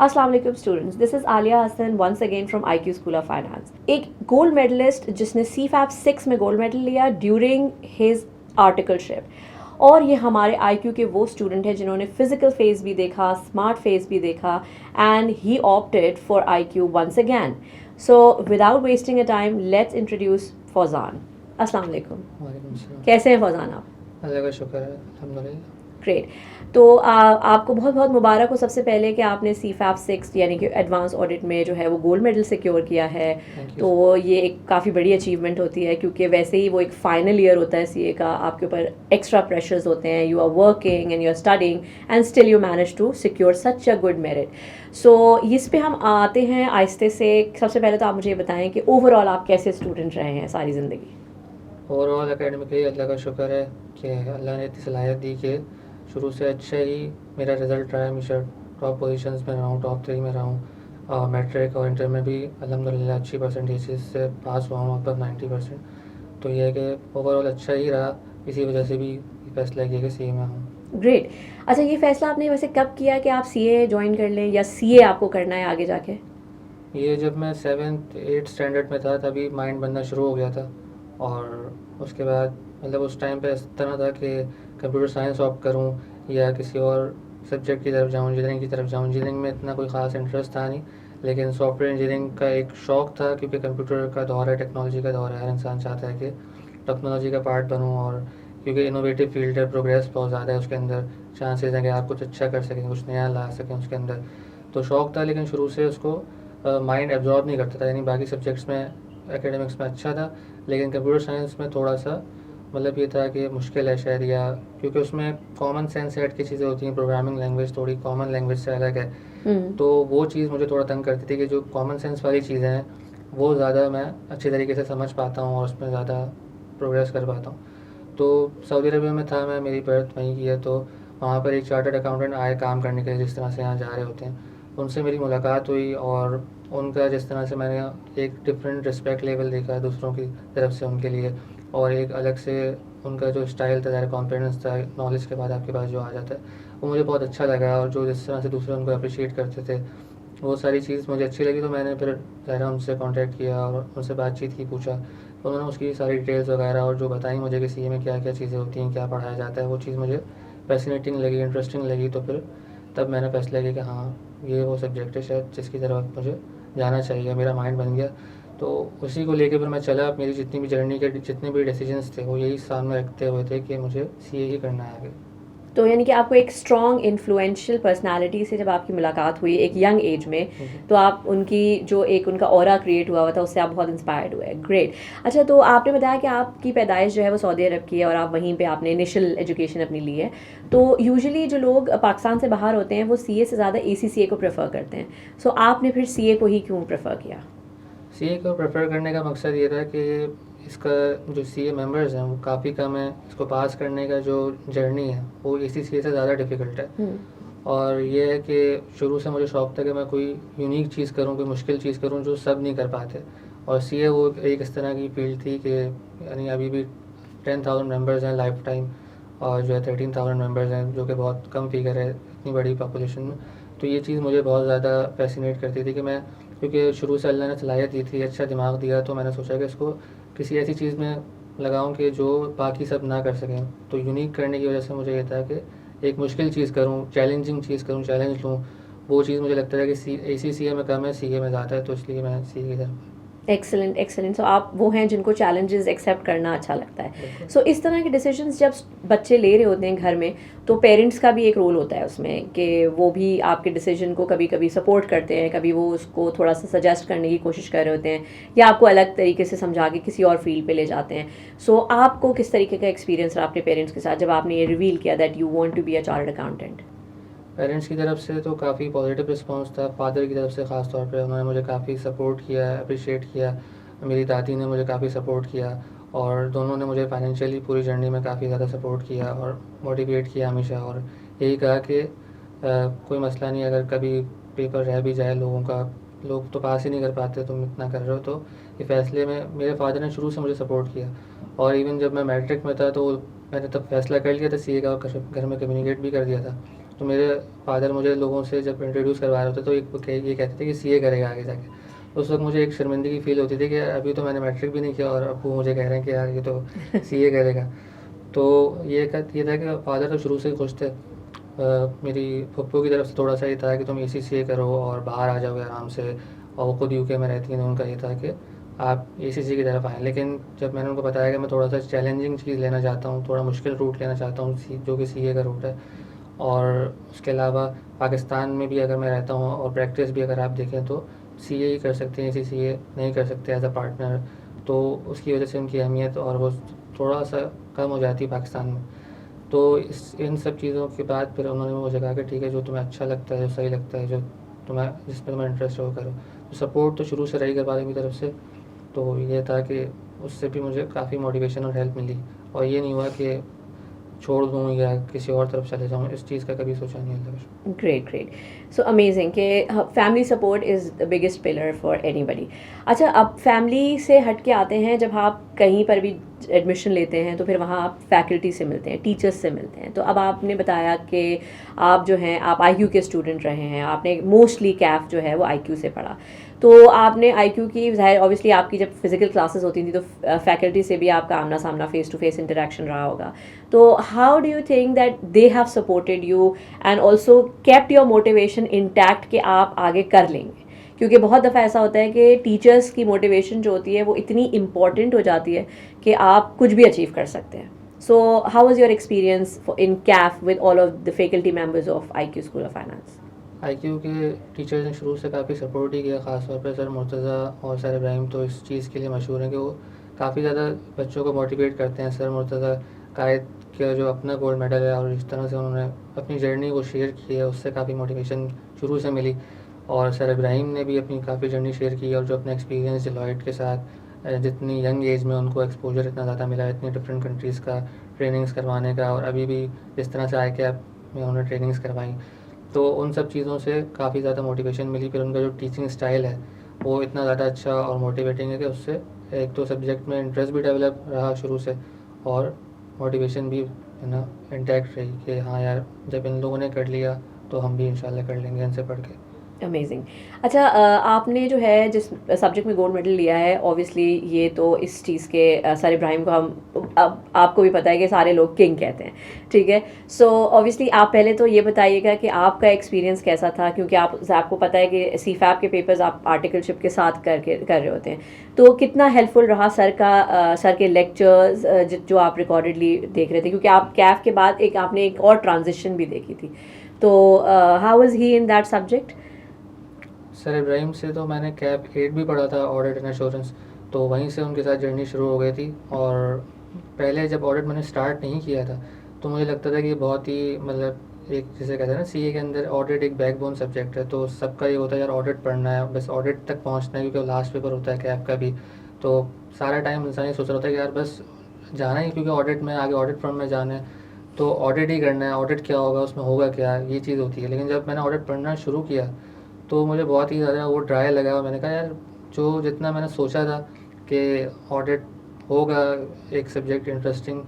अस्सलाम वालेकुम students, this is Aliya Hasan once again from IQ school of finance. एक gold medalist जिसने CFAP 6 में गोल्ड मेडल लिया ड्यूरिंग हिज आर्टिकलशिप, और ये हमारे IQ के वो स्टूडेंट हैं जिन्होंने फिजिकल फेस भी देखा, स्मार्ट फेस भी देखा, and he opted for IQ once again. So without wasting a time, let's introduce Fauzan. अस्सलाम वालेकुम, वालेकुम सलाम। कैसे हैं फौजान आप? अल्लाह का शुक्र है, अल्हम्दुलिल्लाह। ग्रेट। तो आपको बहुत बहुत मुबारक हो सबसे पहले कि आपने CFAP 6 यानी कि एडवांस ऑडिट में जो है वो गोल्ड मेडल सिक्योर किया है। थैंक तो यू। ये एक काफ़ी बड़ी अचीवमेंट होती है, क्योंकि वैसे ही वो एक फाइनल ईयर होता है CA का, आपके ऊपर एक्स्ट्रा प्रेशर्स होते हैं, you are working and you are studying and still you manage to secure such a good merit. So इस पे हम आते हैं आहिस्ते से। सबसे पहले तो आप मुझे ये बताएं कि ओवरऑल आप कैसे स्टूडेंट रहे हैं सारी ज़िंदगी? ओवरऑल एकेडमिकली अल्लाह का शुक्र है कि अल्लाह ने इतनी सलाहियत दी कि शुरू से अच्छा ही मेरा रिज़ल्ट रहा है। हमेशा टॉप पोजीशंस में रहा हूँ, टॉप 3 में रहा हूँ। मैट्रिक और इंटर में भी अल्हम्दुलिल्लाह अच्छी परसेंटेज से पास हुआ हूँ, लगभग 90%। तो ये है कि ओवरऑल अच्छा ही रहा। इसी वजह से भी फैसला किया कि CA में हूँ। ग्रेट। अच्छा, ये फैसला आपने वैसे कब किया कि आप CA ज्वाइन कर लें, या CA आपको करना है आगे जाके? ये जब मैं 7th 8th स्टैंडर्ड में था तभी माइंड बनना शुरू हो गया था। और उसके बाद मतलब उस टाइम पे इस तरह था कि कंप्यूटर साइंस ऑप्ट करूं या किसी और सब्जेक्ट की तरफ जाऊं, इंजीनियरिंग की तरफ जाऊं। इंजीनियरिंग में इतना कोई ख़ास इंटरेस्ट था नहीं, लेकिन सॉफ्टवेयर इंजीनियरिंग का एक शौक़ था, क्योंकि कंप्यूटर का दौर है, टेक्नोलॉजी का दौर है। हर इंसान चाहता है कि टेक्नोलॉजी का पार्ट बनूँ, और क्योंकि इनोवेटिव फील्ड है, प्रोग्रेस बहुत ज़्यादा है उसके अंदर, चांसेस हैं कि आप कुछ अच्छा कर सकें, कुछ नया ला सकें उसके अंदर। तो शौक़ था, लेकिन शुरू से उसको माइंड एब्जॉर्ब नहीं करता था। यानी बाकी सब्जेक्ट्स में एकेडमिक्स में अच्छा था, लेकिन कंप्यूटर साइंस में थोड़ा सा मतलब ये था कि मुश्किल है शायद, या क्योंकि उसमें कॉमन सेंस से हट की चीज़ें होती हैं। प्रोग्रामिंग लैंग्वेज थोड़ी कॉमन लैंग्वेज से अलग है। हम्म। तो वो चीज़ मुझे थोड़ा तंग करती थी कि जो कॉमन सेंस वाली चीज़ें हैं वो ज़्यादा मैं अच्छे तरीके से समझ पाता हूँ और उसमें ज़्यादा प्रोग्रेस कर पाता हूँ। तो सऊदी अरबिया में था मैं, मेरी बर्थ वहीं की है। तो वहाँ पर एक चार्टर्ड अकाउंटेंट आए काम करने के लिए, जिस तरह से यहाँ जा रहे होते हैं। उनसे मेरी मुलाकात हुई, और उनका जिस तरह से मैंने एक डिफरेंट रिस्पेक्ट लेवल देखा दूसरों की तरफ से उनके लिए, और एक अलग से उनका जो स्टाइल था, ज़्यादा कॉन्फिडेंस था, नॉलेज के बाद आपके पास जो आ जाता है, वो मुझे बहुत अच्छा लगा। और जो जिस तरह से दूसरे उनको अप्रिशिएट करते थे, वो सारी चीज़ मुझे अच्छी लगी। तो मैंने फिर ज़ाहिर उनसे कांटेक्ट किया और उनसे बातचीत की, पूछा। तो उन्होंने उसकी सारी डिटेल्स वगैरह और जो बताई मुझे कि CA में क्या क्या चीज़ें होती हैं, क्या पढ़ाया जाता है, वो चीज़ मुझे फैसिनेटिंग लगी, इंटरेस्टिंग लगी। तो फिर तब मैंने फैसला किया कि हाँ, ये वो सब्जेक्ट है शायद जिसकी तरफ मुझे जाना चाहिए। मेरा माइंड बन गया, तो उसी को लेके फिर मैं चला। मेरी जितनी भी जर्नी के जितने भी डिसीजंस थे वो यही सामने रखते हुए थे कि मुझे CA ही करना है आगे। तो यानी कि आपको एक स्ट्रॉन्ग इन्फ्लुएंशियल पर्सनालिटी से जब आपकी मुलाकात हुई एक यंग एज में, तो आप उनकी जो एक उनका ऑरा क्रिएट हुआ था उससे आप बहुत इंस्पायर्ड हुए। ग्रेट। अच्छा, तो आपने बताया कि आपकी पैदाइश जो है वो सऊदी अरब की है, और आप वहीं पे आपने इनिशियल एजुकेशन अपनी ली है। तो यूजुअली जो लोग पाकिस्तान से बाहर होते हैं वो CA से ज़्यादा ACCA को प्रेफर करते हैं। सो आपने फिर CA को ही क्यों प्रेफर किया? CA को प्रेफर करने का मकसद ये था कि इसका जो CA मेंबर्स हैं वो काफ़ी कम है। इसको पास करने का जो जर्नी है वो ACCA से ज़्यादा डिफ़िकल्ट है। और ये है कि शुरू से मुझे शौक़ था कि मैं कोई यूनिक चीज़ करूं, कोई मुश्किल चीज़ करूं जो सब नहीं कर पाते। और CA वो एक इस तरह की फील्ड थी कि यानी अभी भी 10,000 मेंबर्स हैं लाइफ टाइम, और जो है 13,000 मेंबर्स हैं, जो कि बहुत कम फिगर है इतनी बड़ी पॉपुलेशन में। तो ये चीज़ मुझे बहुत ज़्यादा फैसिनेट करती थी कि मैं, क्योंकि शुरू से अल्लाह ने सलाहियत दी थी, अच्छा दिमाग दिया, तो मैंने सोचा कि इसको किसी ऐसी चीज़ में लगाऊं कि जो बाकी सब ना कर सकें। तो यूनिक करने की वजह से मुझे ये था कि एक मुश्किल चीज़ करूं, चैलेंजिंग चीज़ करूं, चैलेंज लूं। वो चीज़ मुझे लगता है कि ACCA में कम है, CA में ज़्यादा है, तो इसलिए मैं CA की तरफ। Excellent, excellent. सो आप वो हैं जिनको चैलेंजेस एक्सेप्ट करना अच्छा लगता है। बिल्कुल। सो इस तरह के डिसीजंस जब बच्चे ले रहे होते हैं घर में, तो पेरेंट्स का भी एक रोल होता है उसमें कि वो भी आपके डिसीजन को कभी कभी सपोर्ट करते हैं, कभी वो उसको थोड़ा सा सजेस्ट करने की कोशिश कर रहे होते हैं, या आपको अलग तरीके से समझा के किसी और फील्ड पे ले जाते हैं। सो आपको किस तरीके का एक्सपीरियंस रहा अपने पेरेंट्स के साथ जब आपने ये रिवील किया that you want to be a chartered accountant? Parents की तरफ से तो काफ़ी पॉजिटिव रिस्पांस था। फादर की तरफ से ख़ास तौर पे उन्होंने मुझे काफ़ी सपोर्ट किया, अप्रिशिएट किया। मेरी दादी ने मुझे काफ़ी सपोर्ट किया, और दोनों ने मुझे फाइनेंशियली पूरी जर्नी में काफ़ी ज़्यादा सपोर्ट किया और मोटिवेट किया हमेशा। और यही कहा कि कोई मसला नहीं, अगर कभी पेपर रह भी जाए लोगों का, लोग तो पास ही नहीं कर पाते, तुम इतना कर रहे हो। तो ये फ़ैसले में मेरे फादर ने शुरू से मुझे सपोर्ट किया। और इवन जब मैं मैट्रिक में था तो मैंने तब फैसला कर लिया था CA का, और घर में कम्युनिकेट भी कर दिया था। तो मेरे फादर मुझे लोगों से जब इंट्रोड्यूस करवा रहे थे तो ये कहते थे कि सीए करेगा आगे जाके। तो उस वक्त मुझे एक शर्मिंदगी फील होती थी कि यार अभी तो मैंने मैट्रिक भी नहीं किया और अब वो मुझे कह रहे हैं कि यार ये तो सीए करेगा। तो ये था कि फादर तो शुरू से ही खुश थे। मेरी पप्पू की तरफ से थोड़ा सा ये था कि तुम एसीसीए करो और बाहर आ जाओगे आराम से, और वो खुद यूके में रहती हैं, तो उनका ये था कि आप एसीसी की तरफ आएँ। लेकिन जब मैंने उनको बताया कि मैं थोड़ा सा चैलेंजिंग चीज़ लेना चाहता हूँ, थोड़ा मुश्किल रूट लेना चाहता हूँ, जो कि सीए का रूट है, और उसके अलावा पाकिस्तान में भी अगर मैं रहता हूँ और प्रैक्टिस भी अगर आप देखें तो सीए ही कर सकते हैं, एसीसीए नहीं कर सकते एज अ पार्टनर। तो उसकी वजह से उनकी अहमियत और वो थोड़ा सा कम हो जाती है पाकिस्तान में। तो इन सब चीज़ों के बाद फिर उन्होंने मुझे कहा कि ठीक है, जो तुम्हें अच्छा लगता है, जो सही लगता है, जो तुम्हें जिसमें तुम्हें इंटरेस्ट है वो करो। तो सपोर्ट तो शुरू से रही घर वालों की तरफ से। तो ये था कि उससे भी मुझे काफ़ी मोटिवेशन और हेल्प मिली, और ये नहीं हुआ कि छोड़ दूँ या किसी और तरफ चले जाऊँ, इस चीज़ का कभी सोचा नहीं अल्लाह का शुक्र। Great great. सो अमेजिंग कि family support is the biggest pillar for anybody. अच्छा, अब फैमिली से हट के आते हैं, जब आप कहीं पर भी एडमिशन लेते हैं तो फिर वहाँ आप फैकल्टी से मिलते हैं, टीचर्स से मिलते हैं। तो अब आपने बताया कि आप जो हैं आप आईक्यू के स्टूडेंट रहे हैं, आपने मोस्टली कैफ जो है वो आईक्यू से पढ़ा। तो आपने आईक्यू की ज़ाहिर ऑब्वियसली आपकी जब फिजिकल क्लासेस होती थी तो फैकल्टी से भी आपका आमना सामना फेस टू फेस इंटरेक्शन रहा होगा। तो how do you think that they have supported you and also kept your motivation intact कि आप आगे कर लेंगे? क्योंकि बहुत दफ़ा ऐसा होता है कि टीचर्स की मोटिवेशन जो होती है वो इतनी इंपॉर्टेंट हो जाती है कि आप कुछ भी अचीव कर सकते हैं। So how was your experience in Kaif with all of the faculty members of IQ school of finance? IQ के टीचर्स ने शुरू से काफ़ी सपोर्ट ही किया, ख़ास तौर पे सर मुर्तज़ा और सर इब्राहिम तो इस चीज़ के लिए मशहूर हैं कि वो काफ़ी ज़्यादा बच्चों को मोटिवेट करते हैं। सर मुर्तज़ा कायद का जो अपना गोल्ड मेडल है और इस तरह से उन्होंने अपनी जर्नी को शेयर की है, उससे काफ़ी मोटिवेशन शुरू से मिली। और सर इब्राहिम ने भी अपनी काफ़ी जर्नी शेयर की, और जो अपना एक्सपीरियंस डेलॉयट के साथ जितनी यंग एज में उनको एक्सपोजर इतना ज़्यादा मिला, इतनी डिफरेंट कंट्रीज़ का ट्रेनिंग्स करवाने का, और अभी भी जिस तरह से आई कैप में उन्होंने ट्रेनिंग्स करवाई, तो उन सब चीज़ों से काफ़ी ज़्यादा मोटिवेशन मिली। फिर उनका जो टीचिंग स्टाइल है वो इतना ज़्यादा अच्छा और मोटिवेटिंग है कि उससे एक तो सब्जेक्ट में इंटरेस्ट भी डेवलप रहा शुरू से, और मोटिवेशन भी है ना इंटैक्ट रही कि हाँ यार, जब इन लोगों ने कर लिया तो हम भी इंशाल्लाह कर लेंगे इनसे पढ़ के। अमेजिंग। अच्छा, आपने जो है जिस सब्जेक्ट में गोल्ड मेडल लिया है, ऑब्वियसली ये तो इस चीज़ के सर इब्राहिम को हम अब आपको भी पता है कि सारे लोग किंग कहते हैं, ठीक है। सो ऑब्वियसली आप पहले तो ये बताइएगा कि आपका एक्सपीरियंस कैसा था, क्योंकि आपको पता है कि सीफैप के पेपर्स आप आर्टिकलशिप के साथ कर रहे होते हैं। तो कितना हेल्पफुल रहा सर के लेक्चर्स जो आप रिकॉर्डेडली देख रहे थे, क्योंकि आप कैफ के बाद आपने एक और ट्रांजिशन भी देखी थी। तो how was he in that subject? Sir Ibrahim से तो मैंने कैप 8 भी पढ़ा था, ऑडिट एंड एश्योरेंस, तो वहीं से उनके साथ जर्नी शुरू हो गई थी। और पहले जब ऑडिट मैंने स्टार्ट नहीं किया था तो मुझे लगता था कि ये बहुत ही मतलब एक जिसे कहते हैं ना, सीए के अंदर ऑडिट एक बैकबोन सब्जेक्ट है, तो सबका ये होता है यार ऑडिट पढ़ना है, बस ऑडिट तक पहुंचना है, क्योंकि लास्ट पेपर होता है कैप का भी। तो सारा टाइम इंसान ये सोच रहा होता है कि यार बस जाना ही, क्योंकि ऑडिट में आगे ऑडिट फर्म में जाना है तो ऑडिट ही करना है, ऑडिट क्या होगा, उसमें होगा क्या, ये चीज़ होती है। लेकिन जब मैंने ऑडिट पढ़ना शुरू किया तो मुझे बहुत ही ज़्यादा वो ड्राई लगा, और मैंने कहा यार जो जितना मैंने सोचा था कि ऑडिट होगा एक सब्जेक्ट इंटरेस्टिंग,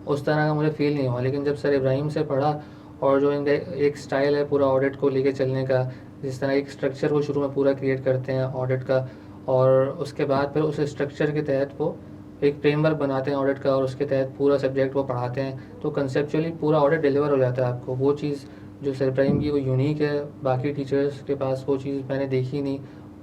उस तरह का मुझे फ़ील नहीं हुआ। लेकिन जब सर इब्राहिम से पढ़ा, और जो इनका एक स्टाइल है पूरा ऑडिट को लेके चलने का, जिस तरह एक स्ट्रक्चर को शुरू में पूरा क्रिएट करते हैं ऑडिट का, और उसके बाद फिर उस स्ट्रक्चर के तहत वो एक फ्रेमवर्क बनाते हैं ऑडिट का, और उसके तहत पूरा सब्जेक्ट वो पढ़ाते हैं, तो कंसेप्चुअली पूरा ऑडिट डिलीवर हो जाता है आपको। वो चीज़ जो सर इब्राहिम की वो यूनिक है, बाकी टीचर्स के पास वो चीज़ मैंने देखी नहीं।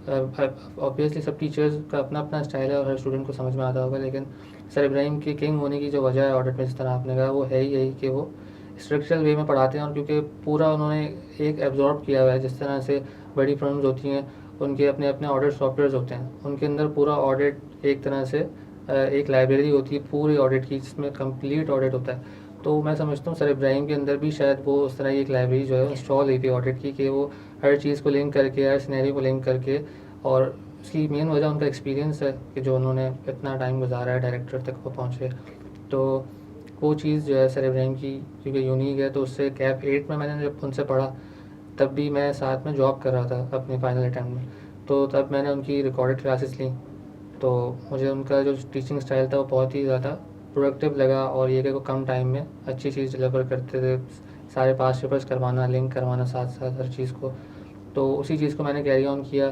ऑब्वियसली सब टीचर्स का अपना अपना स्टाइल है और हर स्टूडेंट को समझ में आता होगा, लेकिन सर इब्राहिम की किंग होने की जो वजह है ऑडिट में, जिस तरह आपने कहा, वो है ही यही कि वो स्ट्रक्चरल वे में पढ़ाते हैं। और क्योंकि पूरा उन्होंने एक एब्जॉर्ब किया हुआ है, जिस तरह से बड़ी फर्म्स होती हैं उनके अपने अपने ऑडिट सॉफ्टवेयर्स होते हैं, उनके अंदर पूरा ऑडिट एक तरह से एक लाइब्रेरी होती है पूरी ऑडिट की, जिसमें कंप्लीट ऑडिट होता है। तो मैं समझता हूँ सर इब्राहिम के अंदर भी शायद वो उस तरह की एक लाइब्रेरी जो है इंस्टॉल हुई थी ऑडिट की, कि वो हर चीज़ को लिंक करके, हर सिनेरियो को लिंक करके, और उसकी मेन वजह उनका एक्सपीरियंस है कि जो उन्होंने इतना टाइम गुजारा है डायरेक्टर तक वो पहुँचे। तो वो चीज़ जो है सर इब्राहिम की क्योंकि यूनिक है, तो उससे कैप 8 में मैंने जब उनसे पढ़ा, तब भी मैं साथ में जॉब कर रहा था अपने फाइनल अटैम्प्ट में, तो तब मैंने उनकी रिकॉर्डेड क्लासेस ली। तो मुझे उनका जो टीचिंग स्टाइल था वो बहुत ही ज़्यादा प्रोडक्टिव लगा, और ये कि वो कम टाइम में अच्छी चीज़ डिलीवर करते थे। सारे पास पेपर्स करवाना, लिंक करवाना साथ साथ हर चीज़ को। तो उसी चीज़ को मैंने कैरी ऑन किया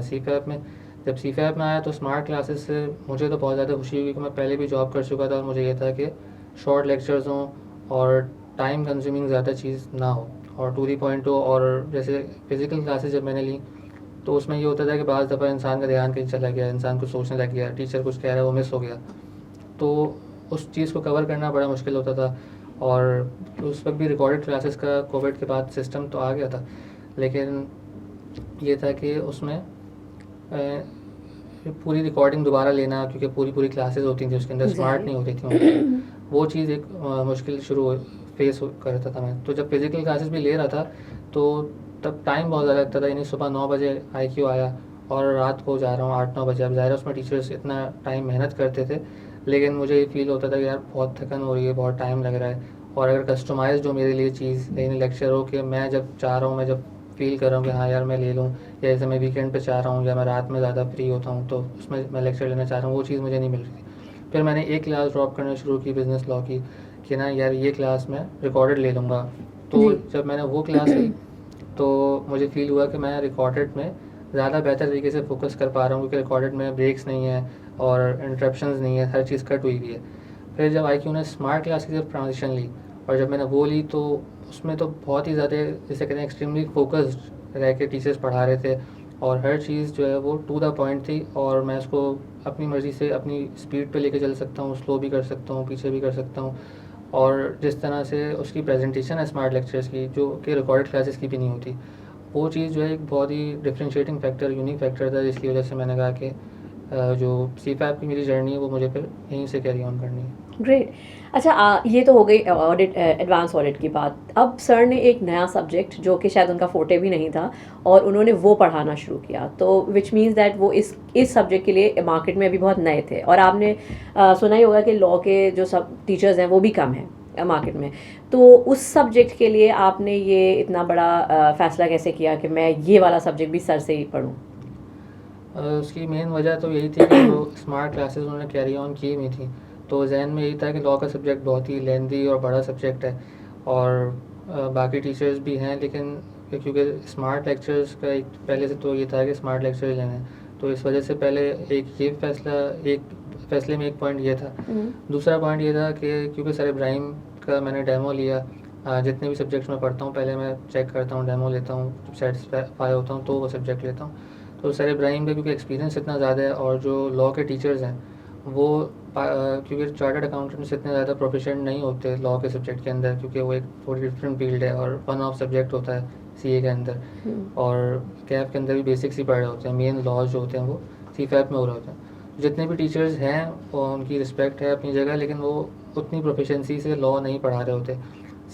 CFAP में। जब CFAP में आया तो स्मार्ट क्लासेस से मुझे तो बहुत ज़्यादा खुशी हुई कि मैं पहले भी जॉब कर चुका था और मुझे ये था कि शॉर्ट लेक्चर्स हों और टाइम कंज्यूमिंग ज़्यादा चीज़ ना हो और टू दी पॉइंट हो। और जैसे फिज़िकल क्लासेस जब मैंने ली तो उसमें ये होता था कि बाज़ दफ़ा इंसान का ध्यान कहीं चला गया, इंसान कुछ सोचने लग गया, टीचर कुछ कह रहा है वो मिस हो गया, तो उस चीज़ को कवर करना बड़ा मुश्किल होता था। और उस वक्त भी रिकॉर्डेड क्लासेस का कोविड के बाद सिस्टम तो आ गया था, लेकिन ये था कि उसमें पूरी रिकॉर्डिंग दोबारा लेना, क्योंकि पूरी पूरी क्लासेस होती थी उसके अंदर, स्मार्ट नहीं होती थी वहाँ पर, वो चीज़ एक मुश्किल फेस करता था मैं। तो जब फिज़िकल क्लासेस भी ले रहा था तो तब टाइम बहुत ज़्यादा लगता था, यानी सुबह 9 बजे IQ आया और रात को जा रहा हूँ 8-9 बजे। अब ज़ाहिर है उसमें टीचर्स इतना टाइम मेहनत करते थे, लेकिन मुझे ये फील होता था कि यार बहुत थकन हो रही है, बहुत टाइम लग रहा है। और अगर कस्टमाइज़ जो मेरे लिए चीज़ यानी लेक्चर हो कि मैं जब चाह रहा हूँ, मैं जब फील कर रहा हूँ कि हाँ यार मैं ले लूँ, या जैसे मैं वीकेंड पे चाह रहा हूँ या मैं रात में ज़्यादा फ्री होता हूँ तो उसमें मैं लेक्चर लेना चाह रहा हूँ, वो चीज़ मुझे नहीं मिल रही थी। फिर मैंने एक क्लास ड्रॉप करना शुरू की बिज़नेस लॉ की, कि ना यार ये क्लास मैं रिकॉर्डेड ले लूँगा। तो जी। जब मैंने वो क्लास ली तो मुझे फ़ील हुआ कि मैं रिकॉर्डेड में ज़्यादा बेहतर तरीके से फोकस कर पा रहा हूँ, क्योंकि रिकॉर्डेड में ब्रेक्स नहीं है और इंटरप्शंस नहीं है, हर चीज़ कट हुई हुई है। फिर जब IQ ने स्मार्ट क्लास की तरफ ट्रांजिशन ली और जब मैंने वो ली तो उसमें तो बहुत ही ज़्यादा, जिसे कहते हैं, एक्सट्रीमली फोकस्ड रह के टीचर्स पढ़ा रहे थे और हर चीज़ जो है वो टू द पॉइंट थी और मैं उसको अपनी मर्ज़ी से अपनी स्पीड पे लेके चल सकता हूँ, स्लो भी कर सकता हूँ, पीछे भी कर सकता हूँ। और जिस तरह से उसकी प्रेजेंटेशन है स्मार्ट लेक्चर्स की, जो कि रिकॉर्डेड क्लासेस की भी नहीं होती, वो चीज़ जो है एक बहुत ही डिफरेंशिएटिंग फैक्टर, यूनिक फैक्टर था, जिसकी वजह से मैंने कहा कि जो CFAP की मेरी जर्नी है वो मुझे फिर यहीं से कैरी ऑन करनी है। ग्रेट। अच्छा, ये तो हो गई ऑडिट, एडवांस ऑडिट की बात। अब सर ने एक नया सब्जेक्ट जो कि शायद उनका फोटे भी नहीं था और उन्होंने वो पढ़ाना शुरू किया, तो विच मीन्स दैट वो इस सब्जेक्ट के लिए मार्केट में अभी बहुत नए थे। और आपने सुना ही होगा कि लॉ के जो सब टीचर्स हैं वो भी कम हैं मार्केट में। तो उस सब्जेक्ट के लिए आपने ये इतना बड़ा फैसला कैसे किया कि मैं ये वाला सब्जेक्ट भी सर से ही पढ़ूँ? उसकी मेन वजह तो यही थी कि जो स्मार्ट क्लासेस उन्होंने कैरी ऑन की हुई थी, तो जहन में यही था कि लॉ का सब्जेक्ट बहुत ही लेंदी और बड़ा सब्जेक्ट है और बाकी टीचर्स भी हैं, लेकिन क्योंकि स्मार्ट लेक्चर्स का एक पहले से तो ये था कि स्मार्ट लेक्चर लेने हैं, तो इस वजह से पहले एक फ़ैसले में एक पॉइंट ये था। दूसरा पॉइंट ये था कि क्योंकि सर इब्राहिम का मैंने डेमो लिया, जितने भी सब्जेक्ट्स मैं पढ़ता हूँ पहले मैं चेक करता हूँ, डेमो लेता हूँ, जब सेटिस्फाई होता हूँ तो वो सब्जेक्ट लेता हूँ। तो सर इब्राहिम का क्योंकि एक्सपीरियंस इतना ज़्यादा है और जो लॉ के टीचर्स हैं वो क्योंकि चार्टर्ड अकाउंटेंट्स इतने ज़्यादा प्रोफिशिएंट नहीं होते लॉ के सब्जेक्ट के अंदर, क्योंकि वो एक थोड़ी डिफरेंट फील्ड है और वन ऑफ सब्जेक्ट होता है CA के अंदर, और कैप के अंदर भी बेसिक्स ही पढ़ रहे होते हैं, मेन लॉज जो होते हैं वो CFAP में हो रहे होते हैं। जितने भी टीचर्स हैं वो उनकी रिस्पेक्ट है अपनी जगह, लेकिन वो उतनी प्रोफिशेंसी से लॉ नहीं पढ़ा रहे होते।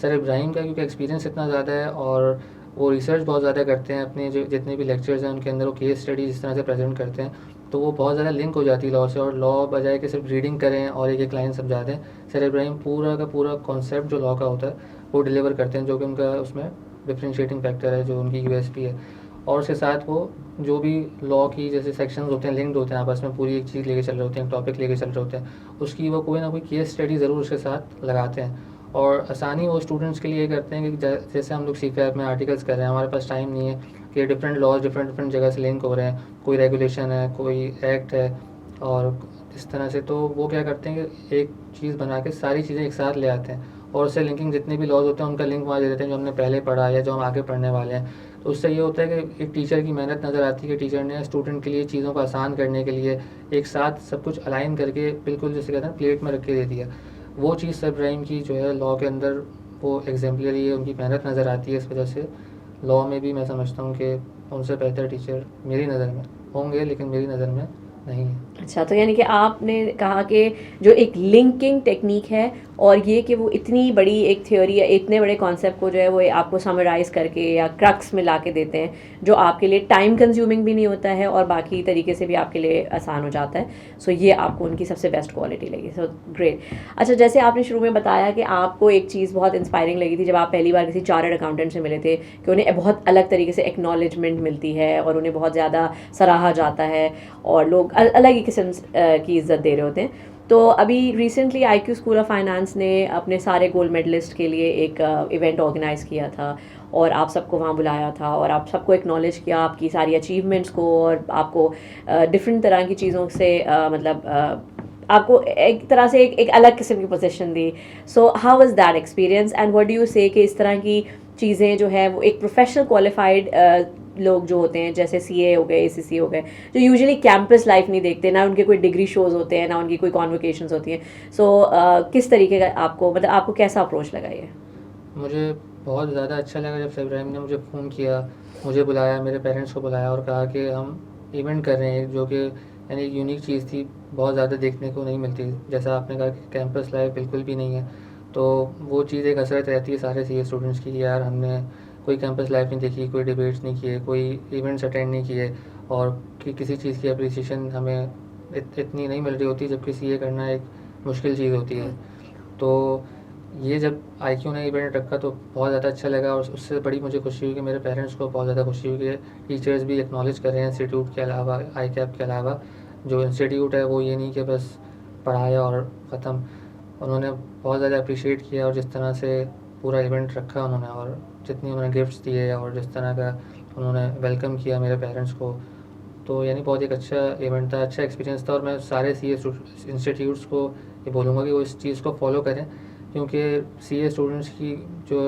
सर इब्राहिम का क्योंकि एक्सपीरियंस इतना ज़्यादा है और वो रिसर्च बहुत ज़्यादा करते हैं, अपने जो जितने भी लेक्चर्स हैं उनके अंदर वो केस स्टडी इस तरह से प्रेजेंट करते हैं, तो वो बहुत ज़्यादा लिंक हो जाती है लॉ से, और लॉ बजाय कि सिर्फ रीडिंग करें और एक एक लाइन समझा दें, सर इब्राहिम पूरा का पूरा कॉन्सेप्ट जो लॉ का होता है वो डिलीवर करते हैं, जो कि उनका उसमें डिफ्रेंशिएटिंग फैक्टर है, जो उनकी USP है। और उसके साथ वो जो भी लॉ की जैसे सेक्शंस होते हैं लिंक्ड होते हैं आपस में, पूरी एक चीज़ लेके चल रहे होते हैं, एक टॉपिक लेके चल रहे होते हैं, उसकी वो कोई ना कोई केस स्टडी ज़रूर उसके साथ लगाते हैं। और आसानी वो स्टूडेंट्स के लिए करते हैं कि जैसे हम लोग CFAP में आर्टिकल्स कर रहे हैं, हमारे पास टाइम नहीं है कि डिफरेंट लॉज डिफरेंट जगह से लिंक हो रहे हैं, कोई रेगुलेशन है, कोई एक्ट है, और इस तरह से तो वो क्या करते हैं कि एक चीज़ बना के सारी चीज़ें एक साथ ले आते हैं और उससे लिंकिंग जितने भी लॉज होते हैं उनका लिंक वहाँ दे देते हैं, जो हमने पहले पढ़ा या जो हम आगे पढ़ने वाले हैं। तो उससे ये होता है कि एक टीचर की मेहनत नज़र आती है कि टीचर ने स्टूडेंट के लिए चीज़ों को आसान करने के लिए एक साथ सब कुछ अलाइन करके बिल्कुल जैसे कहते हैं प्लेट में रख के दे दिया। वो चीज़ सर इब्राहिम की जो है लॉ के अंदर वो एग्जाम्पलरी है, उनकी मेहनत नज़र आती है, इस वजह से लॉ में भी मैं समझता हूँ कि उनसे बेहतर टीचर मेरी नज़र में होंगे, लेकिन मेरी नज़र में नहीं है। अच्छा, तो यानी कि आपने कहा कि जो एक लिंकिंग टेक्निक है और ये कि वो इतनी बड़ी एक थ्योरी या इतने बड़े कॉन्सेप्ट को जो है वो आपको समराइज करके या क्रक्स में ला के देते हैं, जो आपके लिए टाइम कंज्यूमिंग भी नहीं होता है और बाकी तरीके से भी आपके लिए आसान हो जाता है। सो ये आपको उनकी सबसे बेस्ट क्वालिटी लगी। So great. अच्छा, जैसे आपने शुरू में बताया कि आपको एक चीज़ बहुत इंस्पायरिंग लगी थी जब आप पहली बार किसी चार्टर्ड अकाउंटेंट से मिले थे कि उन्हें बहुत अलग तरीके से एक्नॉलेजमेंट मिलती है और उन्हें बहुत ज़्यादा सराहा जाता है और लोग अलग ही किस्म की इज़्ज़त दे रहे होते हैं। तो अभी recently IQ school of finance ने अपने सारे गोल्ड मेडलिस्ट के लिए एक इवेंट ऑर्गेनाइज किया था और आप सबको वहाँ बुलाया था और आप सबको एक्नॉलेज किया आपकी सारी अचीवमेंट्स को और आपको डिफरेंट तरह की चीज़ों से आपको एक तरह से एक अलग किस्म की position the. So how was that experience and what do you से कि इस तरह की चीज़ें जो है वो एक प्रोफेशनल क्वालिफाइड लोग जो होते हैं जैसे सीए हो गए, एसीसी हो गए, जो यूजुअली कैंपस लाइफ नहीं देखते, ना उनके कोई डिग्री शोज होते हैं ना उनकी कोई कॉन्वोकेशंस होती हैं. सो किस तरीके का आपको मतलब आपको कैसा अप्रोच लगा ये? मुझे बहुत ज़्यादा अच्छा लगा जब से इब्राहिम ने मुझे फ़ोन किया, मुझे बुलाया, मेरे पेरेंट्स को बुलाया और कहा कि हम इवेंट कर रहे हैं, जो कि यानी एक यूनिक चीज़ थी, बहुत ज़्यादा देखने को नहीं मिलती. जैसा आपने कहा कि कैंपस लाइफ बिल्कुल भी नहीं है, तो वो चीज़ एक हसरत रहती है सारे सीए स्टूडेंट्स की कि यार हमने कोई कैंपस लाइफ नहीं देखी, कोई डिबेट्स नहीं किए, कोई इवेंट्स अटेंड नहीं किए और कि किसी चीज़ की अप्रिसिएशन हमें इतनी नहीं मिल रही होती, जबकि सीए करना एक मुश्किल चीज़ होती है. तो ये जब आईक्यू ने इवेंट रखा तो बहुत ज़्यादा अच्छा लगा और उससे बड़ी मुझे खुशी हुई कि मेरे पेरेंट्स को बहुत ज़्यादा खुशी हुई कि टीचर्स भी एक्नॉलेज कर रहे हैं इंस्टीट्यूट के अलावा, आई कैप के अलावा. जो इंस्टीट्यूट है वो ये नहीं कि बस पढ़ाया और ख़त्म, उन्होंने बहुत ज़्यादा अप्रिशिएट किया और जिस तरह से पूरा इवेंट रखा उन्होंने और जितनी उन्होंने गिफ्ट्स दिए और जिस तरह का उन्होंने वेलकम किया मेरे पेरेंट्स को, तो यानी बहुत एक अच्छा इवेंट था, अच्छा एक्सपीरियंस था. और मैं सारे सी इंस्टीट्यूट्स को ये बोलूँगा कि वो इस चीज़ को फॉलो करें, क्योंकि सीए स्टूडेंट्स की जो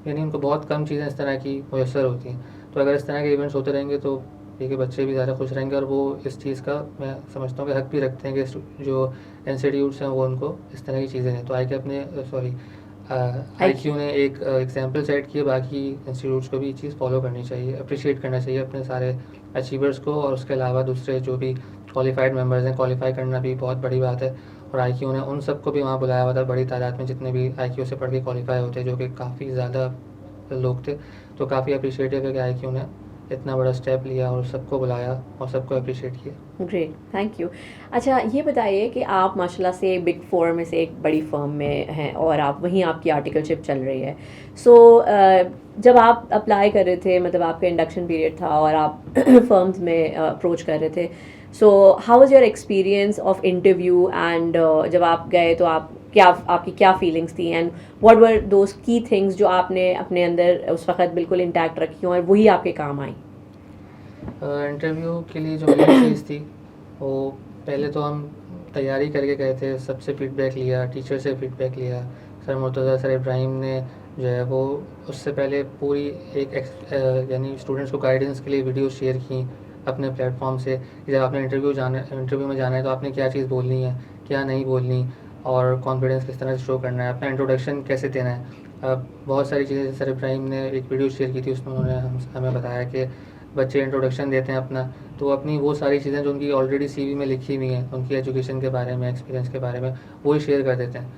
यानी उनको बहुत कम चीज़ें इस तरह की मैसर होती हैं. तो अगर इस तरह के इवेंट्स होते रहेंगे तो ये कि बच्चे भी ज़्यादा खुश रहेंगे और वो इस चीज़ का मैं समझता हूँ कि हक भी रखते हैं कि जो इंस्टीट्यूट्स हैं वो उनको इस तरह की चीज़ें हैं. तो आई कैप ने सॉरी आईक्यू ने एक एग्जांपल सेट किया, बाकी इंस्टीट्यूट्स को भी ये चीज़ फॉलो करनी चाहिए, अप्रिशिएट करना चाहिए अपने सारे अचीवर्स को और उसके अलावा दूसरे जो भी क्वालिफाइड मेंबर्स हैं, क्वालिफाई करना भी बहुत बड़ी बात है. और आईक्यू ने उन सबको भी वहाँ बुलाया हुआ था बड़ी तादाद में जितने भी आईक्यू से पढ़ के क्वालिफाई होते हैं, जो कि काफ़ी ज़्यादा लोग थे. तो काफ़ी अप्रिशिएटिव है कि आईक्यू ने इतना बड़ा स्टेप लिया और सबको बुलाया और सबको अप्रिशिएट किया. Great, thank you. अच्छा ये बताइए कि आप माशाल्लाह से बिग फोर में से एक बड़ी फर्म में हैं और आप वहीं आपकी आर्टिकलशिप चल रही है. सो जब आप अप्लाई कर रहे थे मतलब आपका इंडक्शन पीरियड था और आप फर्म्स में अप्रोच कर रहे थे, so how was your experience of interview and जब आप गए तो आप क्या आपकी क्या फीलिंग्स थी एंड व्हाट वर दोज की थिंग्स जो आपने अपने अंदर उस वक्त बिल्कुल इंटैक्ट रखी हों और वही आपके काम आई? इंटरव्यू के लिए जो मेन चीज़ थी वो पहले तो हम तैयारी करके गए थे, सबसे फीडबैक लिया, टीचर से फीडबैक लिया, सर मुर्तज़ा सर इब्राहिम ने जो है वो उससे पहले पूरी यानी स्टूडेंट्स को गाइडेंस के लिए वीडियो शेयर की अपने प्लेटफॉर्म से कि जब आपने इंटरव्यू में जाना है तो आपने क्या चीज़ बोलनी है, क्या नहीं बोलनी और कॉन्फिडेंस किस तरह से शो करना है, अपना इंट्रोडक्शन कैसे देना है. बहुत सारी चीज़ें सर इब्राहिम ने एक वीडियो शेयर की थी, उसमें उन्होंने हमें बताया कि बच्चे इंट्रोडक्शन देते हैं अपना, तो अपनी वो सारी चीज़ें जो उनकी ऑलरेडी सीवी में लिखी हुई हैं, उनकी एजुकेशन के बारे में, एक्सपीरियंस के बारे में, वो ही शेयर कर देते हैं.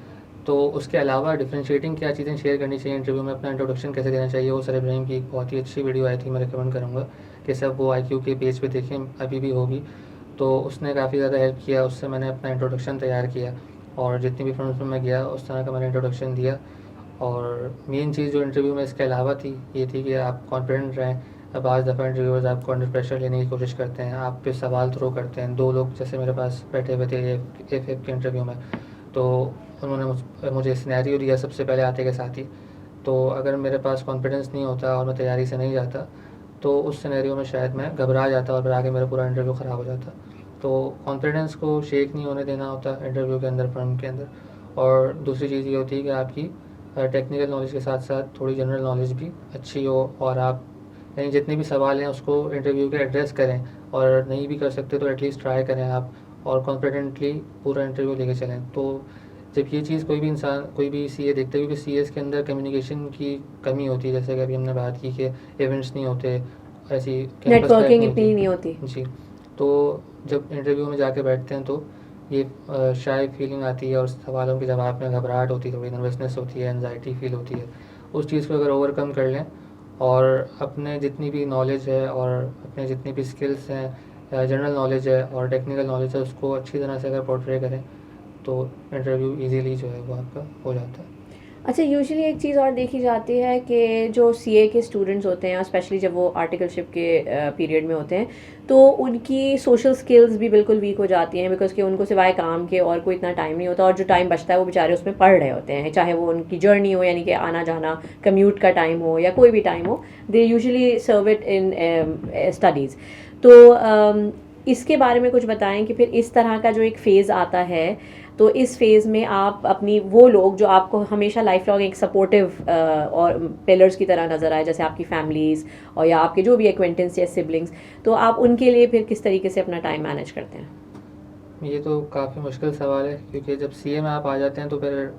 तो उसके अलावा डिफरेंशिएटिंग क्या चीज़ें शेयर करनी चाहिए इंटरव्यू में, अपना इंट्रोडक्शन कैसे देना चाहिए, वो सर इब्राहिम की एक बहुत ही अच्छी वीडियो आई थी, मैं रिकमेंड करूँगा कि सब वो आईक्यू के पेज पे देखें, अभी भी होगी. तो उसने काफ़ी ज़्यादा हेल्प किया, उससे मैंने अपना इंट्रोडक्शन तैयार किया और जितनी भी फर्म्स में मैं गया उस तरह का मैंने इंट्रोडक्शन दिया. और मेन चीज़ जो इंटरव्यू में इसके अलावा थी ये थी कि आप कॉन्फिडेंट रहें. अब आज दफ़ा इंटरव्यूअर्स आपको अंडर प्रेशर लेने की कोशिश करते हैं, आप पे सवाल थ्रो करते हैं. 2 लोग जैसे मेरे पास बैठे हुए थे एफ के इंटरव्यू में, तो उन्होंने मुझे सिनेरियो दिया सबसे पहले आते के साथ ही. तो अगर मेरे पास कॉन्फिडेंस नहीं होता और मैं तैयारी से नहीं जाता तो उस सिनेरियो में शायद मैं घबरा जाता और फिर आगे मेरा पूरा इंटरव्यू ख़राब हो जाता. तो कॉन्फिडेंस को शेक नहीं होने देना होता इंटरव्यू के अंदर, फर्म के अंदर. और दूसरी चीज़ ये होती है कि आपकी टेक्निकल नॉलेज के साथ साथ थोड़ी जनरल नॉलेज भी अच्छी हो और आप यानी जितने भी सवाल हैं उसको इंटरव्यू के एड्रेस करें और नहीं भी कर सकते तो एटलीस्ट ट्राई करें आप और कॉन्फिडेंटली पूरा इंटरव्यू लेके चलें. तो जब ये चीज़ कोई भी इंसान, कोई भी सीए देखता है, क्योंकि सीएस के अंदर कम्युनिकेशन की कमी होती है, जैसे कि अभी हमने बात की कि इवेंट्स नहीं होते, ऐसी कैंपस लाइफ नेटवर्किंग नहीं इतनी नहीं होती होती. जी. तो जब इंटरव्यू में जाके बैठते हैं तो ये शाय फीलिंग आती है और सवालों के जवाब में घबराहट होती है, थोड़ी नर्वसनेस होती है, एनजाइटी फील होती है. उस चीज़ को अगर ओवरकम कर लें और अपने जितनी भी नॉलेज है और अपने जितनी भी स्किल्स हैं, जनरल नॉलेज है और टेक्निकल नॉलेज है, उसको अच्छी तरह से अगर पोर्ट्रे करें तो इंटरव्यू इजीली जो है वो आपका हो जाता है. अच्छा, यूजुअली एक चीज़ और देखी जाती है कि जो सीए के स्टूडेंट्स होते हैं, स्पेशली जब वो आर्टिकलशिप के पीरियड में होते हैं, तो उनकी सोशल स्किल्स भी बिल्कुल वीक हो जाती हैं, बिकॉज़ कि उनको सिवाय काम के और कोई इतना टाइम नहीं होता, और जो टाइम बचता है वो बेचारे उसमें पढ़ रहे होते हैं, चाहे वो उनकी जर्नी हो, यानी कि आना जाना, कम्यूट का टाइम हो या कोई भी टाइम हो, they usually serve it in studies. तो इसके बारे में कुछ बताएं कि फिर इस तरह का जो एक फ़ेज़ आता है, तो इस फेज़ में आप अपनी वो लोग जो आपको हमेशा लाइफ लॉन्ग एक सपोर्टिव और पिलर्स की तरह नज़र आए, जैसे आपकी फैमिलीज़ और या आपके जो भी एक्वेंटेंस या सिबलिंग्स, तो आप उनके लिए फिर किस तरीके से अपना टाइम मैनेज करते हैं? ये तो काफ़ी मुश्किल सवाल है, क्योंकि जब सीए में आप आ जाते हैं तो फिर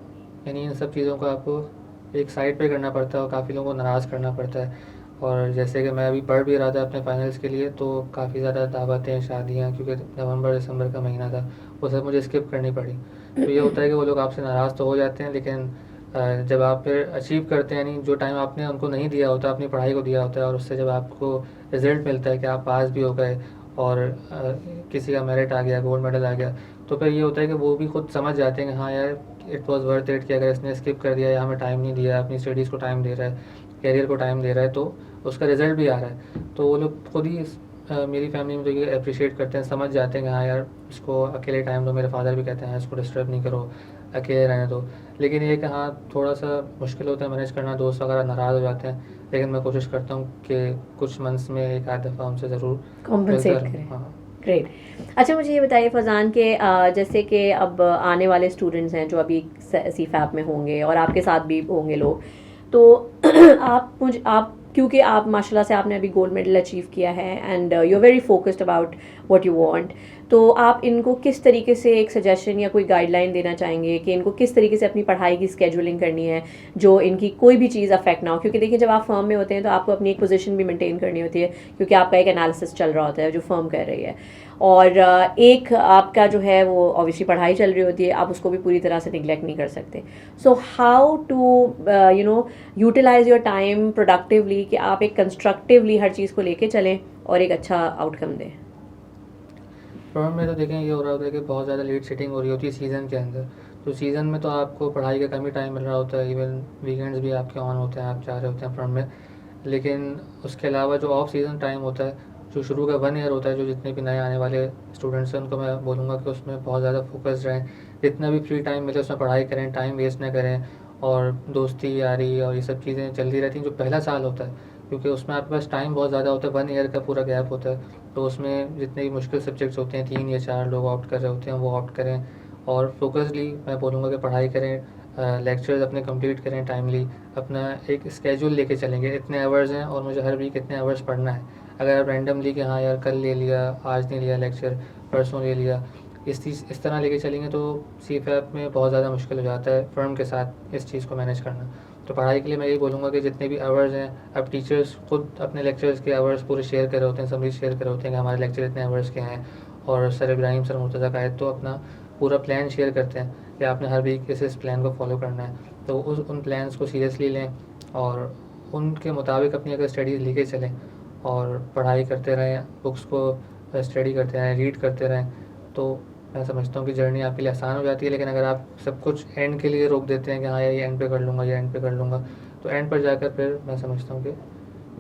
यानी इन सब चीज़ों को आपको एक साइड पे करना पड़ता है और काफ़ी लोगों को नाराज़ करना पड़ता है। और जैसे कि मैं अभी पढ़ भी रहा था अपने फाइनल्स के लिए, तो काफ़ी ज़्यादा दावतें, शादियाँ, क्योंकि नवंबर दिसंबर का महीना था, वो सब मुझे स्किप करनी पड़ी। तो ये होता है कि वो लोग आपसे नाराज़ तो हो जाते हैं, लेकिन जब आप फिर अचीव करते हैं, यानी जो टाइम आपने उनको नहीं दिया होता, अपनी पढ़ाई को दिया होता है, और उससे जब आपको रिज़ल्ट मिलता है कि आप पास भी हो गए और किसी का मेरिट आ गया, गोल्ड मेडल आ गया, तो फिर ये होता है कि वो भी खुद समझ जाते हैं कि हाँ यार, इट वाज़ वर्थ इट, कि अगर इसने स्किप कर दिया या हमें टाइम नहीं दिया, अपनी स्टडीज़ को टाइम दे रहा है, करियर को टाइम दे रहा है, तो उसका रिज़ल्ट भी आ रहा है। तो वो लोग खुद ही मेरी फैमिली में तो ये अप्रिशिएट करते हैं, समझ जाते हैं कि हाँ यार, इसको अकेले टाइम दो। मेरे फादर भी कहते हैं इसको डिस्टर्ब नहीं करो, अकेले रहने दो। लेकिन ये कि हाँ, थोड़ा-सा मुश्किल होता है मैनेज करना, दोस्त वगैरह नाराज़ हो जाते हैं, लेकिन मैं कोशिश करता हूँ कि कुछ मंथ्स में एक आध दफ़ा उनसे ज़रूर मिलता कॉम्पनसेट रहूँ। करें। हाँ। ग्रेट। अच्छा, मुझे ये बताइए फरजान के जैसे कि अब आने वाले स्टूडेंट्स हैं जो अभी सी फैप में होंगे और आपके साथ भी होंगे लोग, तो आप क्योंकि आप माशाल्लाह से आपने अभी गोल्ड मेडल अचीव किया है and you are very focused about what you want, तो आप इनको किस तरीके से एक सजेशन या कोई गाइडलाइन देना चाहेंगे कि इनको किस तरीके से अपनी पढ़ाई की स्केड्यूलिंग करनी है, जो इनकी कोई भी चीज़ अफेक्ट ना हो? क्योंकि देखिए, जब आप फर्म में होते हैं तो आपको अपनी एक पोजीशन भी मेंटेन करनी होती है, क्योंकि आपका एक एनालिसिस चल रहा होता है जो फर्म कर रही है, और एक आपका जो है वो ऑब्वियसली पढ़ाई चल रही होती है, आप उसको भी पूरी तरह से निगलेक्ट नहीं कर सकते। So how to you know utilize your time productively, कि आप एक कंस्ट्रक्टिवली हर चीज़ को लेके चलें और एक अच्छा आउटकम दें? फर्म में तो देखें ये हो रहा होता है कि बहुत ज़्यादा लेट सेटिंग हो रही होती है सीज़न के अंदर। तो सीज़न में तो आपको पढ़ाई का कम ही टाइम मिल रहा होता है, इवन वीकेंड्स भी आपके ऑन होते हैं, आप जा रहे होते हैं फर्म में। लेकिन उसके अलावा जो ऑफ सीज़न टाइम होता है, जो शुरू का 1 ईयर होता है, जो जितने भी नए आने वाले स्टूडेंट्स हैं उनको मैं बोलूँगा कि उसमें बहुत ज़्यादा फोकस्ड रहें। जितना भी फ्री टाइम मिले उसमें पढ़ाई करें, टाइम वेस्ट ना करें। और दोस्ती यारी और ये सब चीज़ें चलती रहती हैं जो पहला साल होता है, क्योंकि उसमें आपके पास टाइम बहुत ज़्यादा होता है, 1 ईयर का पूरा गैप होता है। तो उसमें जितने भी मुश्किल सब्जेक्ट्स होते हैं, 3 या 4 लोग ऑप्ट कर रहे होते हैं, वो ऑप्ट करें और फोकसली मैं बोलूँगा कि पढ़ाई करें, लेक्चर्स अपने कंप्लीट करें टाइमली। अपना एक स्केड्यूल लेके चलेंगे, इतने आवर्स हैं और मुझे हर वीक इतने आवर्स पढ़ना है। अगर आप रैंडमली कि हाँ यार, कल ले लिया, आज नहीं लिया लेक्चर, परसों ले लिया, इस तरह लेके चलेंगे तो सीफैप में बहुत ज़्यादा मुश्किल हो जाता है फ़र्म के साथ इस चीज़ को मैनेज करना। तो पढ़ाई के लिए मैं यही बोलूँगा कि जितने भी आवर्स हैं, अब टीचर्स खुद अपने लेक्चर्स के आवर्स पूरे शेयर कर रहे होते हैं, समरी शेयर कर रहे होते हैं कि हमारे लेक्चर इतने आवर्स के हैं। और सर इब्राहिम, सर मुर्तज़ा कायद तो अपना पूरा प्लान शेयर करते हैं कि आपने हर वीक इस प्लान को फॉलो करना है। तो उन प्लान्स को सीरियसली लें और उनके मुताबिक अपनी अगर स्टडीज़ लेके चलें और पढ़ाई करते रहें, बुक्स को स्टडी करते रहें, रीड करते रहें, तो मैं समझता हूँ कि जर्नी आपके लिए आसान हो जाती है। लेकिन अगर आप सब कुछ एंड के लिए रोक देते हैं कि हाँ यार, ये एंड पे कर लूँगा, ये एंड पे कर लूँगा, तो एंड पर जाकर फिर मैं समझता हूँ कि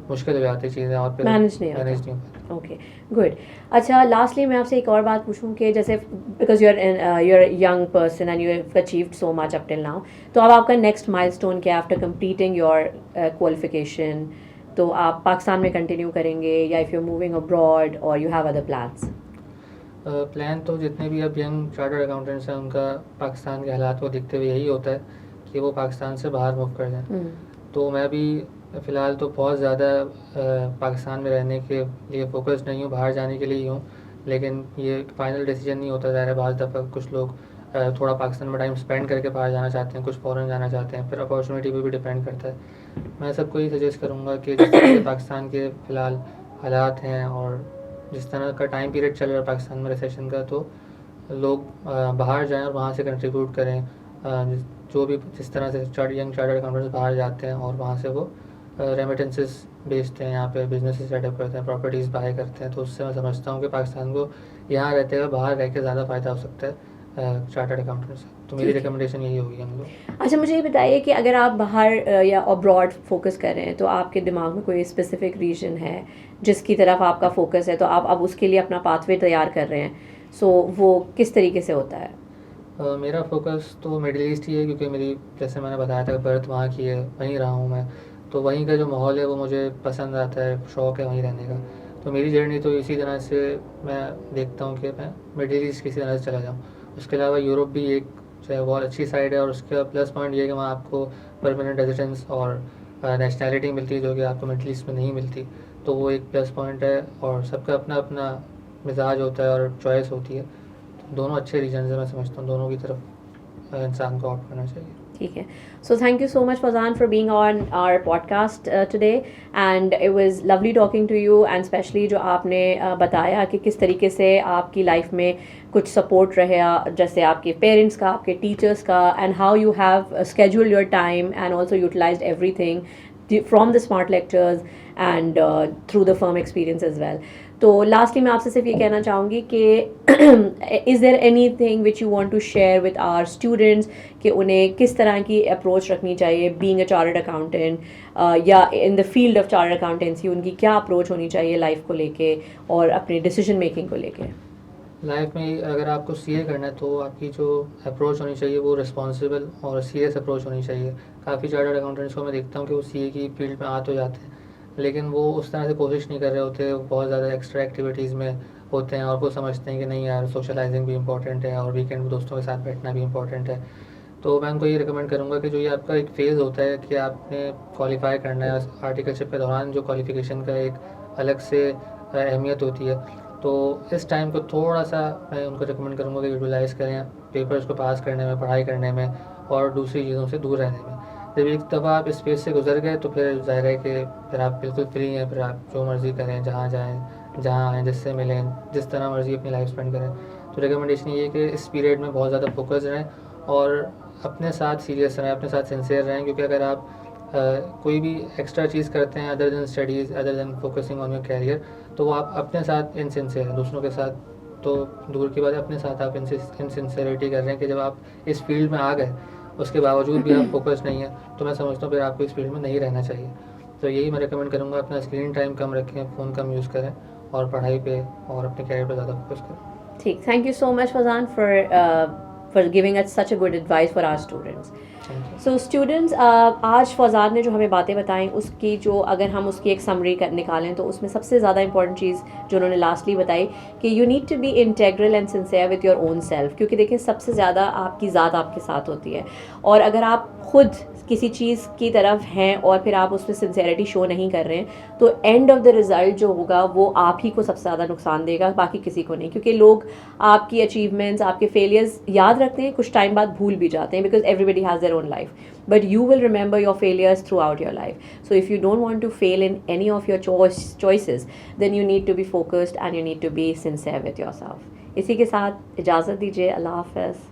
मुश्किल हो जाती है चीज़ें और फिर मैनेज नहीं होता। मैनेज नहीं हो पाती। Okay, good. अच्छा, लास्टली मैं आपसे एक और बात पूछूं कि जैसे because you are young person and you have achieved so much up till now, तो अब आपका नेक्स्ट माइलस्टोन क्या है आफ्टर कंप्लीटिंग योर क्वालिफिकेशन? तो आप पाकिस्तान में कंटिन्यू करेंगे या if you are moving abroad और you have other plans? Plan तो जितने भी अब यंग चार्टर्ड अकाउंटेंट्स हैं उनका पाकिस्तान के हालात को देखते हुए यही होता है कि वो पाकिस्तान से बाहर मूव कर जाएँ। तो मैं भी फ़िलहाल तो बहुत ज़्यादा पाकिस्तान में रहने के लिए फ़ोकस नहीं हूँ, बाहर जाने के लिए ही हूँ। लेकिन ये फाइनल डिसीजन नहीं होता, ज़ाहिर है बाज़ दफ़ा कुछ लोग थोड़ा पाकिस्तान में टाइम स्पेंड करके बाहर जाना चाहते हैं, कुछ फ़ॉरेन जाना चाहते हैं, फिर अपॉर्चुनिटी पे भी डिपेंड करता है। मैं सबको ये सजेस्ट करूँगा कि जिस तरह से पाकिस्तान के फ़िलहाल हालात हैं और जिस तरह का टाइम पीरियड चल रहा है पाकिस्तान में रिसेशन का, तो लोग बाहर जाएँ और वहाँ से कंट्रीब्यूट करें। जो भी जिस तरह से यंग चार्टर्ड अकाउंटेंट्स बाहर जाते हैं और वहाँ से वो रेमिटेंसेस भेजते हैं, यहाँ पे बिजनेस सेटअप करते हैं, प्रॉपर्टीज़ बाय करते हैं, तो उससे मैं समझता हूँ कि पाकिस्तान को यहाँ रहते हुए बाहर रह के ज़्यादा फ़ायदा हो सकता है चार्टर्ड अकाउंटेंट से। तो मेरी ठीक है। रिकमेंडेशन यही होगी हम लोग। अच्छा, मुझे ये बताइए कि अगर आप बाहर या अब्रॉड फोकस कर रहे हैं तो आपके दिमाग में कोई स्पेसिफिक रीजन है जिसकी तरफ आपका फोकस है, तो आप अब उसके लिए अपना पाथवे तैयार कर रहे हैं, सो वो किस तरीके से होता है? मेरा फोकस तो मिडिल ईस्ट ही है, क्योंकि मेरी, जैसे मैंने बताया था, बर्थ वहाँ की है, वहीं रहा हूँ मैं। तो वहीं का जो माहौल है वो मुझे पसंद आता है, शौक़ है वहीं रहने का। तो मेरी जर्नी तो इसी तरह से मैं देखता हूँ कि मैं मिडिल ईस्ट किसी तरह से चला जाऊँ। उसके अलावा यूरोप भी एक जो है बहुत अच्छी साइड है, और उसका प्लस पॉइंट ये है कि वहाँ आपको परमानेंट रेजिडेंस और नेशनैलिटी मिलती है, जो कि आपको मिडिल ईस्ट में नहीं मिलती। तो वो एक प्लस पॉइंट है, और सबका अपना अपना मिजाज होता है और चॉइस होती है। दोनों अच्छे रीजन है, मैं समझता हूँ दोनों की तरफ इंसान को ऑप्ट करना चाहिए। ठीक है। So thank you so much Farzan for being on our podcast today, and it was lovely talking to you, and specially जो आपने बताया कि किस तरीके से आपकी लाइफ में कुछ सपोर्ट रहा, जैसे आपके पेरेंट्स का, आपके टीचर्स का, and how you have scheduled your time and also utilized everything from the smart lectures and through the firm experience as well. तो लास्टली मैं आपसे सिर्फ ये कहना चाहूँगी कि is there anything which you want to share with our students कि उन्हें किस तरह की अप्रोच रखनी चाहिए बीइंग अ चार्टर्ड अकाउंटेंट, या in the field of chartered accountancy उनकी क्या अप्रोच होनी चाहिए लाइफ को लेके और अपनी डिसीजन मेकिंग को लेके? लाइफ में अगर आपको सीए करना है तो आपकी जो अप्रोच होनी चाहिए वो रिस्पॉन्सिबल और सीरियस अप्रोच होनी चाहिए। काफ़ी चार्टर्ड अकाउंटेंट्स को मैं देखता हूँ कि वो सीए की फील्ड में आ तो जाते हैं, लेकिन वो उस तरह से कोशिश नहीं कर रहे होते, वो बहुत ज़्यादा एक्स्ट्रा एक्टिविटीज़ में होते हैं, और वो समझते हैं कि नहीं यार, सोशलाइजिंग भी इंपॉर्टेंट है और वीकेंड में दोस्तों के साथ बैठना भी इंपॉर्टेंट है। तो मैं उनको ये रिकमेंड करूँगा कि जो ये आपका एक फ़ेज़ होता है कि आपने क्वालिफाई करना है, आर्टिकलशिप के दौरान जो क्वालिफिकेशन का एक अलग से अहमियत होती है, तो इस टाइम को थोड़ा सा मैं उनको रिकमेंड करूँगा कि यूटिलाइज़ करें पेपर्स को पास करने में, पढ़ाई करने में और दूसरी चीज़ों से दूर रहने में। जब एक दफ़ा आप इस फेज़ से गुजर गए तो फिर ज़ाहिर है कि फिर आप बिल्कुल फ्री हैं, फिर आप जो मर्ज़ी करें, जहाँ जाएँ, जहाँ आएँ, जिससे मिलें, जिस तरह मर्ज़ी अपनी लाइफ स्पेंड करें। तो रिकमेंडेशन ये है कि इस पीरियड में बहुत ज़्यादा फोकस रहें और अपने साथ सीरियस रहें, अपने साथ सिंसियर रहें, क्योंकि अगर आप कोई भी एक्स्ट्रा चीज़ करते हैं other than studies, other than focusing on your career, तो वो आप अपने साथ इनसिंसियर हैं, दूसरों के साथ तो दूर की बात है, अपने साथ आप इनसिंसियरिटी कर रहे हैं कि जब आप इस फील्ड में आ गए उसके बावजूद भी आप फोकस नहीं है, तो मैं समझता हूँ फिर आपको इस फील्ड में नहीं रहना चाहिए। तो यही मैं रिकमेंड करूँगा, अपना स्क्रीन टाइम कम रखें, फ़ोन कम यूज़ करें और पढ़ाई पे और अपने कैरियर पे ज़्यादा फोकस करें। ठीक, thank you so much Farzan for giving us such a good advice for our students. So students, आज फौजाद ने जो हमें बातें बताई उसकी जो अगर हम उसकी एक समरी निकालें तो उसमें सबसे ज़्यादा इंपॉर्टेंट चीज़ जो उन्होंने लास्टली बताई कि you need to be integral and sincere with your own self, क्योंकि देखिए सबसे ज़्यादा आपकी ज़ात आपके साथ होती है, और अगर आप खुद किसी चीज़ की तरफ हैं और फिर आप उसमें सिंसेरिटी शो नहीं कर रहे हैं तो एंड ऑफ द रिज़ल्ट जो होगा वो आप ही को सबसे ज़्यादा नुकसान देगा, बाकी किसी को नहीं, क्योंकि लोग आपकी अचीवमेंट्स, आपके फेलियर्स याद रखते हैं, कुछ टाइम बाद भूल भी जाते हैं, because everybody has their own life, but you will remember your failures throughout your life. So if you don't want to fail in any of your choices, then you need to be focused and you need to be sincere with yourself. इसी के साथ इजाज़त दीजिए, अल्लाह हाफ़िज़।